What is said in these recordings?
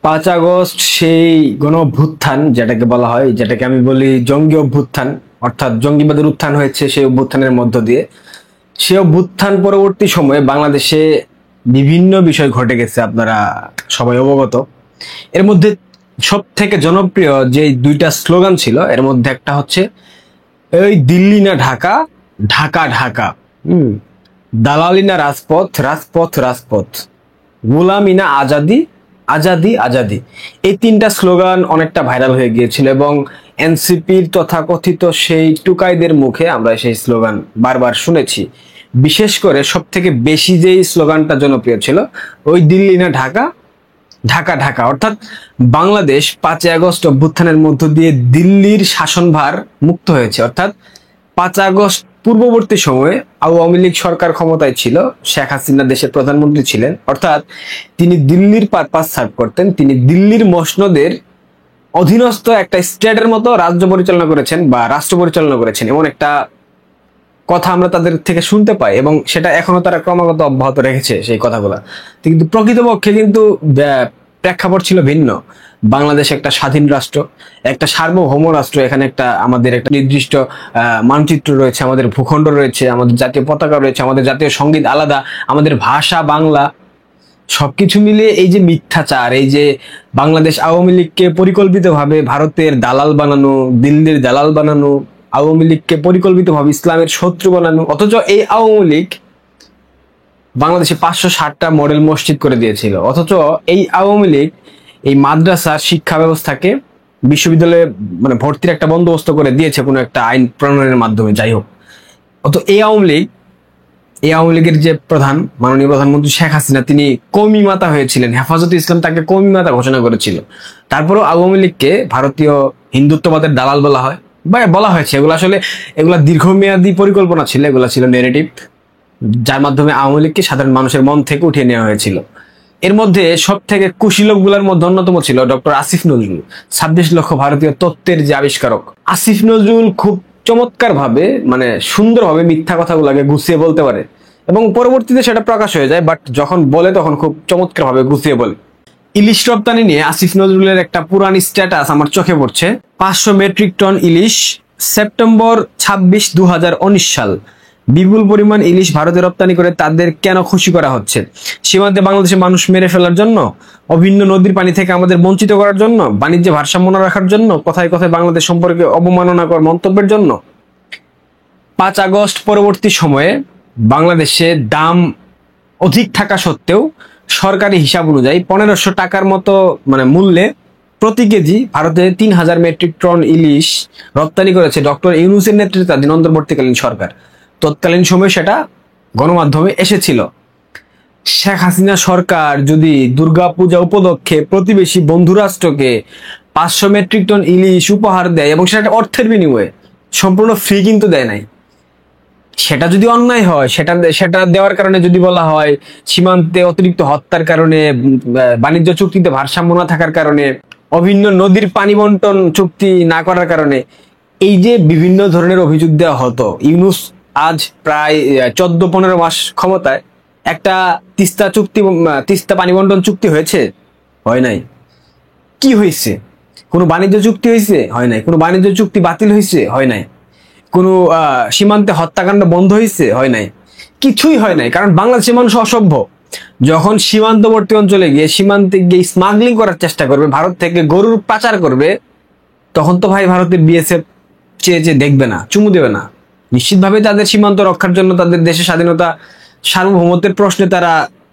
5 August সেই গণ অভ্যুত্থান যেটাকে বলা হয়, যেটাকে আমি বলি জঙ্গি অভ্যুত্থান, অর্থাৎ জঙ্গিবাদের উত্থান হয়েছে সেই অভ্যুত্থানের মধ্য দিয়ে। সেই অভ্যুত্থান পরবর্তী সময়ে বাংলাদেশে বিভিন্ন বিষয় ঘটে গেছে, আপনারা সবাই অবগত। এর মধ্যে সব থেকে জনপ্রিয় যে দুইটা স্লোগান ছিল, এর মধ্যে একটা হচ্ছে এই দিল্লি না ঢাকা, ঢাকা ঢাকা, দালালি না রাজপথ, রাজপথ রাজপথ, গোলামি না আজাদি, আজাদি আজাদি। এই তিনটা স্লোগান অনেকটা ভাইরাল হয়ে গিয়েছিল এবং এনসিপির তথাকথিত সেই টুকাইদের মুখে আমরা সেই স্লোগান বারবার শুনেছি। বিশেষ করে সব থেকে বেশি যেই স্লোগানটা জনপ্রিয় ছিল, ওই দিল্লি না ঢাকা, ঢাকা ঢাকা। অর্থাৎ বাংলাদেশ 5 আগস্ট অভ্যুত্থানের মধ্য দিয়ে দিল্লির শাসনভার মুক্ত হয়েছে। অর্থাৎ 5 আগস্ট পূর্ববর্তী সময়ে আওয়ামী লীগ সরকার ক্ষমতায় ছিল, শেখ হাসিনা দেশের প্রধানমন্ত্রী ছিলেন, অর্থাৎ তিনি দিল্লির পারপাস সার্ভ করতেন। তিনি দিল্লির মসনদের অধীনস্থ একটা স্টেটের মতো রাজ্য পরিচালনা করেছেন বা রাষ্ট্র পরিচালনা করেছেন, এমন একটা কথা আমরা তাদের থেকে শুনতে পাই এবং সেটা এখনো তারা ক্রমাগত অব্যাহত রেখেছে সেই কথাগুলা। কিন্তু প্রকৃতপক্ষে কিন্তু প্রেক্ষাপট ছিল ভিন্ন। বাংলাদেশ একটা স্বাধীন রাষ্ট্র, একটা সার্বভৌম রাষ্ট্র। এখানে একটা আমাদের একটা নির্দিষ্ট মানচিত্র রয়েছে, আমাদের ভূখণ্ড রয়েছে, আমাদের জাতীয় পতাকা রয়েছে, আমাদের জাতীয় সঙ্গীত আলাদা, আমাদের ভাষা বাংলা। সবকিছু মিলিয়ে এই যে মিথ্যাচার, এই যে বাংলাদেশ আওয়ামী লীগকে পরিকল্পিতভাবে ভারতের দালাল বানানো, দিল্লির দালাল বানানো, আওয়ামী লীগকে পরিকল্পিতভাবে ইসলামের শত্রু বানানো, অথচ এই আওয়ামী লীগ বাংলাদেশে 560টা মডেল মসজিদ করে দিয়েছিল। অথচ এই আওয়ামী লীগ এই মাদ্রাসার শিক্ষা ব্যবস্থাকে বিশ্ববিদ্যালয়ে মানে ভর্তির একটা বন্দোবস্ত করে দিয়েছে কোনো একটা আইন প্রণয়নের মাধ্যমে। যাই হোক, অথচ এই আওয়ামী লীগের যে প্রধান, মাননীয় প্রধানমন্ত্রী শেখ হাসিনা, তিনি কওমি মাতা হয়েছিলেন। হেফাজতে ইসলাম তাকে কওমি মাতা ঘোষণা করেছিল। তারপরেও আওয়ামী লীগকে ভারতীয় হিন্দুত্ববাদের দালাল বলা হয় বা বলা হয়েছে। এগুলা দীর্ঘমেয়াদী পরিকল্পনা ছিল, এগুলা ছিল নেগেটিভ, যার মাধ্যমে আওয়ামী লীগকে সাধারণ মানুষের মন থেকে উঠিয়ে নেওয়া হয়েছিল। এর মধ্যে সব থেকে কুশীলকগুলোর মধ্যে অন্যতম ছিল ডক্টর আসিফ নজরুল, 26 লক্ষ ভারতীয় তত্ত্বের যে আবিষ্কারক। আসিফ নজরুল খুব চমৎকার ভাবে, মানে সুন্দরভাবে মিথ্যা কথাগুলোকে গুছিয়ে বলতে পারে এবং পরবর্তীতে সেটা প্রকাশ হয়ে যায়, বাট যখন বলে তখন খুব চমৎকার ভাবে গুছিয়ে বলে। ইলিশ রপ্তানি নিয়ে আসিফ নজরুলের একটা পুরানি স্ট্যাটাস আমার চোখে পড়ছে। 500 মেট্রিক টন ইলিশ, সেপ্টেম্বর 26, 2019 সাল। বিপুল পরিমাণ ইলিশ ভারতে রপ্তানি করে তাদের কেন খুশি করা হচ্ছে? সীমান্তে বাংলাদেশের মানুষ মেরে ফেলার জন্য, অভিন্ন নদীর পানি থেকে আমাদের বঞ্চিত করার জন্য, বাণিজ্যে ভারসাম্য না রাখার জন্য, কথায় কথায় বাংলাদেশ সম্পর্কে অবমাননাকর মন্তব্যের জন্য? 5 আগস্ট পরবর্তী সময়ে বাংলাদেশে দাম অধিক থাকা সত্ত্বেও সরকারি হিসাব অনুযায়ী 1500 টাকার মতো মানে মূল্যে প্রতি কেজি ভারতে 3000 মেট্রিক টন ইলিশ রপ্তানি করেছে ডক্টর ইউনূসের নেতৃত্বাধীন অন্তর্বর্তীকালীন সরকার। তৎকালীন সময়ে সেটা গণমাধ্যমে এসেছিল। শেখ হাসিনা সরকার যদি দুর্গাপূজা উপলক্ষে প্রতিবেশী বন্ধুরাষ্ট্রকে 500 মেট্রিক টন ইলিশ উপহার দেয় এবং সেটা অর্থের বিনিময়ে, সম্পূর্ণ ফ্রি কিন্তু দেয় নাই, সেটা যদি অন্যায় হয়, সেটা দেওয়ার কারণে যদি বলা হয় সীমান্তে অতিরিক্ত হত্যার কারণে, বাণিজ্য চুক্তিতে ভারসাম্য না থাকার কারণে, অভিন্ন নদীর পানি বন্টন চুক্তি না করার কারণে, এই যে বিভিন্ন ধরনের অভিযোগ দেওয়া হতো, ইউনূস আজ প্রায় 14-15 মাস ক্ষমতায়, একটা তিস্তা পানি বন্টন চুক্তি হয়েছে? হয় নাই। কি হয়েছে? কোনো বাণিজ্য চুক্তি হয়েছে? হয় নাই। কোনো বাণিজ্য চুক্তি বাতিল হয়েছে? হয় নাই। কোনো সীমান্তে হত্যাকাণ্ড বন্ধ হয়েছে? হয় নাই। কিছুই হয় নাই, কারণ বাংলাদেশের মানুষ অসভ্য। যখন সীমান্তবর্তী অঞ্চলে গিয়ে সীমান্তে গিয়ে স্মাগলিং করার চেষ্টা করবে, ভারত থেকে গরুর পাচার করবে, তখন তো ভাই ভারতের বিএসএফ চেয়ে দেখবে না, চুমু দেবে না। নিশ্চিতভাবে তাদের সীমান্ত রক্ষার জন্য, তাদের দেশের স্বাধীনতা সার্বভৌমত্বের প্রশ্নে তারা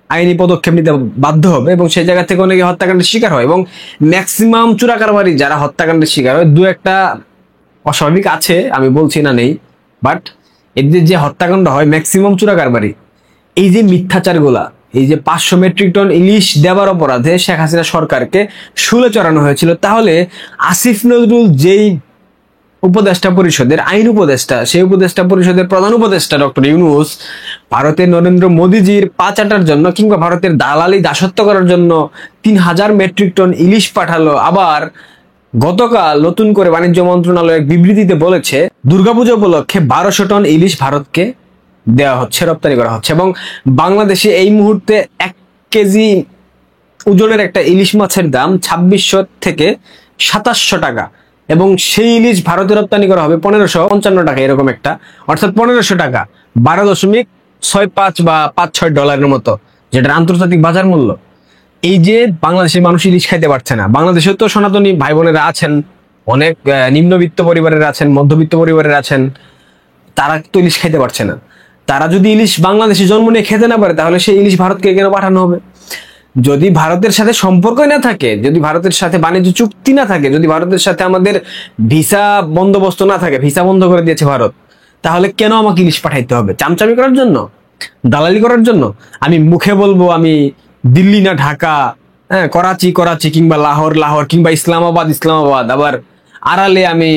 আইনি পদক্ষেপ নিতে বাধ্য হবে এবং সেই জায়গা থেকে অনেকে হত্যাকাণ্ডের শিকার হয় এবং ম্যাক্সিমাম চোরাকারবারি যারা হত্যাকাণ্ডের শিকার হয়, 2-1টা অস্বাভাবিক আছে, আমি বলছি না নেই, বাট এদের যে হত্যাকাণ্ড হয় ম্যাক্সিমাম চোরাকারবারি। এই যে মিথ্যাচারগুলা, এই যে 500 মেট্রিক টন ইলিশ দেওয়ার অপরাধে শেখ হাসিনা সরকারকে শুলে চড়ানো হয়েছিল, তাহলে আসিফ নজরুল যেই উপদেষ্টা পরিষদের আইন উপদেষ্টা, সেই উপদেষ্টা পরিষদের প্রধান উপদেষ্টা ডক্টর ইউনূস ভারতের নরেন্দ্র মোদীজির পা চাটার জন্য কিংবা ভারতের দালালি দাসত্ব করার জন্য 3000 মেট্রিক টন ইলিশ পাঠালো। আবার গতকাল নতুন করে বাণিজ্য মন্ত্রণালয় এক বিবৃতিতে বলেছে দুর্গাপূজা উপলক্ষে 1200 টন ইলিশ ভারতকে দেওয়া হচ্ছে, রপ্তানি করা হচ্ছে এবং বাংলাদেশে এই মুহূর্তে 1 কেজি ওজনের একটা ইলিশ মাছের দাম 2600 থেকে 2700 টাকা, এবং সেই ইলিশ ভারতে রপ্তানি করা হবে 1555 টাকা, এরকম একটা, অর্থাৎ 1500 টাকা, 12.65 বা 5-6 ডলারের মতো, যেটার আন্তর্জাতিক বাজার মূল্য। এই যে বাংলাদেশের মানুষ ইলিশ খাইতে পারছে না, বাংলাদেশে তো সনাতনী ভাই বোনেরা আছেন, অনেক নিম্নবিত্ত পরিবারের আছেন, মধ্যবিত্ত পরিবারের আছেন, তারা তো ইলিশ খাইতে পারছে না। তারা যদি ইলিশ বাংলাদেশে জন্ম নিয়ে খেতে না পারে, তাহলে সেই ইলিশ ভারতকে কেন পাঠানো হবে? যদি ভারতের সাথে সম্পর্কই না থাকে, যদি ভারতের সাথে বাণিজ্য চুক্তি না থাকে, যদি ভারতের সাথে আমাদের ভিসা বন্দোবস্ত না থাকে, ভিসা বন্ধ করে দিয়েছে ভারত, তাহলে কেন আমাকে ইলিশ পাঠাইতে হবে? চামচামি করার জন্য? দালালি করার জন্য? আমি মুখে বলবো আমি দিল্লি না ঢাকা, হ্যাঁ, করাচি করাচি, কিংবা লাহোর লাহোর, কিংবা ইসলামাবাদ ইসলামাবাদ, আবার আড়ালে আমি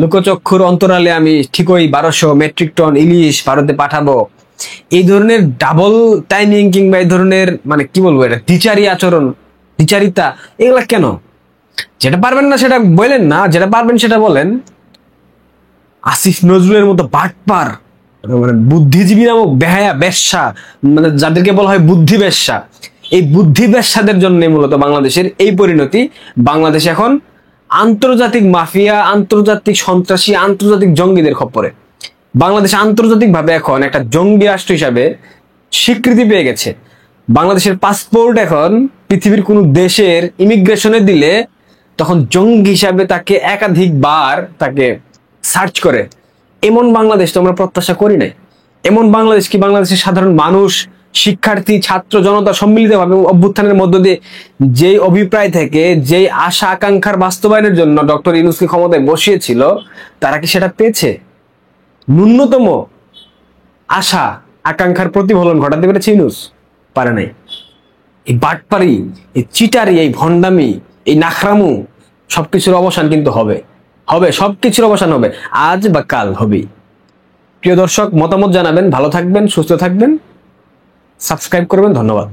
লোকচক্ষুর অন্তরালে আমি ঠিকই 1200 মেট্রিক টন ইলিশ ভারতে পাঠাবো। এই ধরনের ডাবল টাইমিং, কিংবা এই ধরনের মানে কি বলবো, এটা দ্বিচারী আচরণ, দ্বিচারিতা, এগুলা কেন? যেটা পারবেন না সেটা বলেন না, যেটা পারবেন সেটা বলেন। আসিফ নজরুলের মতো বাটপার, মানে বুদ্ধিজীবী নামক বেহায়া বেশ্যা, মানে যাদেরকে বলা হয় বুদ্ধি বেশ্যা, এই বুদ্ধি বেশ্যাদের জন্য মূলত বাংলাদেশের এই পরিণতি। বাংলাদেশ এখন আন্তর্জাতিক মাফিয়া, আন্তর্জাতিক সন্ত্রাসী, আন্তর্জাতিক জঙ্গিদের খপ্পরে। বাংলাদেশ আন্তর্জাতিকভাবে এখন একটা জঙ্গি রাষ্ট্র হিসাবে স্বীকৃতি পেয়ে গেছে। বাংলাদেশের পাসপোর্ট এখন পৃথিবীর কোনো দেশের ইমিগ্রেশনে দিলে তখন জঙ্গি হিসাবে তাকে একাধিকবার তাকে সার্চ করে। এমন বাংলাদেশ তো আমরা প্রত্যাশা করি নাই। এমন বাংলাদেশ কি বাংলাদেশের সাধারণ মানুষ, শিক্ষার্থী, ছাত্র জনতা সম্মিলিতভাবে অভ্যুত্থানের মধ্য দিয়ে যেই অভিপ্রায় থেকে, যেই আশা আকাঙ্ক্ষার বাস্তবায়নের জন্য ডক্টর ইউনূসকে ক্ষমতায় বসিয়েছিল, তারা কি সেটা পেয়েছে? ন্যূনতম আশা আকাঙ্ক্ষার প্রতিফলন ঘটাতে পেরেছে ইউনূস? পারে নাই। এই বাটপারি, এই চিটারি, এই ভণ্ডামি, এই নাখরামু, সবকিছুর অবসান কিন্তু হবে, সবকিছুর অবসান হবে, আজ বা কাল হবেই। প্রিয় দর্শক, মতামত জানাবেন, ভালো থাকবেন, সুস্থ থাকবেন, সাবস্ক্রাইব করবেন, ধন্যবাদ।